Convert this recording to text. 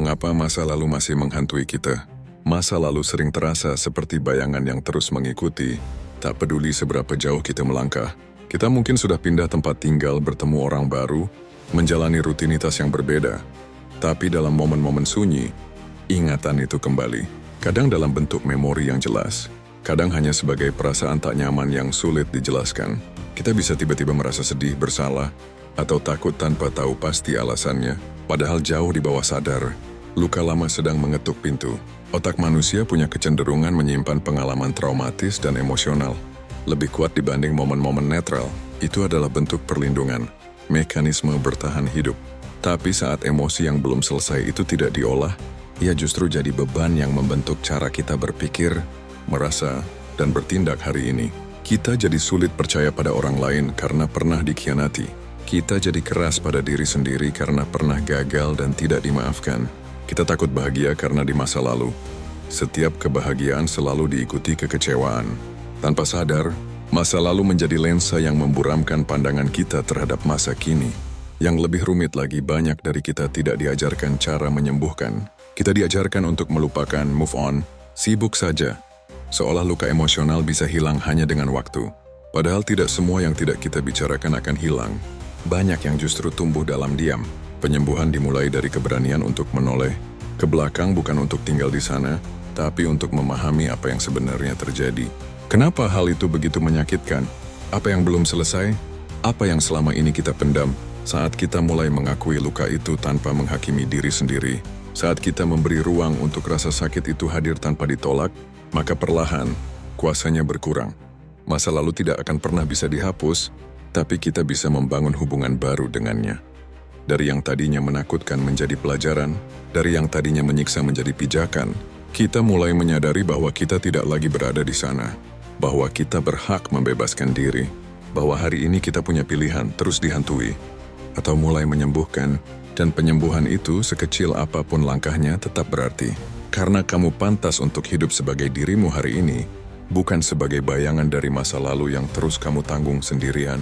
mengapa masa lalu masih menghantui kita. Masa lalu sering terasa seperti bayangan yang terus mengikuti, tak peduli seberapa jauh kita melangkah. Kita mungkin sudah pindah tempat tinggal, bertemu orang baru, menjalani rutinitas yang berbeda. Tapi dalam momen-momen sunyi, ingatan itu kembali. Kadang dalam bentuk memori yang jelas, kadang hanya sebagai perasaan tak nyaman yang sulit dijelaskan. Kita bisa tiba-tiba merasa sedih, bersalah, atau takut tanpa tahu pasti alasannya. Padahal jauh di bawah sadar, luka lama sedang mengetuk pintu. Otak manusia punya kecenderungan menyimpan pengalaman traumatis dan emosional. Lebih kuat dibanding momen-momen netral. Itu adalah bentuk perlindungan, mekanisme bertahan hidup. Tapi saat emosi yang belum selesai itu tidak diolah, ia justru jadi beban yang membentuk cara kita berpikir, merasa, dan bertindak hari ini. Kita jadi sulit percaya pada orang lain karena pernah dikhianati. Kita jadi keras pada diri sendiri karena pernah gagal dan tidak dimaafkan. Kita takut bahagia karena di masa lalu, setiap kebahagiaan selalu diikuti kekecewaan. Tanpa sadar, masa lalu menjadi lensa yang memburamkan pandangan kita terhadap masa kini. Yang lebih rumit lagi, banyak dari kita tidak diajarkan cara menyembuhkan. Kita diajarkan untuk melupakan, move on, sibuk saja. Seolah luka emosional bisa hilang hanya dengan waktu. Padahal tidak semua yang tidak kita bicarakan akan hilang. Banyak yang justru tumbuh dalam diam. Penyembuhan dimulai dari keberanian untuk menoleh ke belakang, bukan untuk tinggal di sana, tapi untuk memahami apa yang sebenarnya terjadi. Kenapa hal itu begitu menyakitkan? Apa yang belum selesai? Apa yang selama ini kita pendam? Saat kita mulai mengakui luka itu tanpa menghakimi diri sendiri, saat kita memberi ruang untuk rasa sakit itu hadir tanpa ditolak, maka perlahan kuasanya berkurang. Masa lalu tidak akan pernah bisa dihapus, tapi kita bisa membangun hubungan baru dengannya. Dari yang tadinya menakutkan menjadi pelajaran, dari yang tadinya menyiksa menjadi pijakan, kita mulai menyadari bahwa kita tidak lagi berada di sana, bahwa kita berhak membebaskan diri, bahwa hari ini kita punya pilihan terus dihantui, atau mulai menyembuhkan, dan penyembuhan itu sekecil apapun langkahnya tetap berarti. Karena kamu pantas untuk hidup sebagai dirimu hari ini, bukan sebagai bayangan dari masa lalu yang terus kamu tanggung sendirian.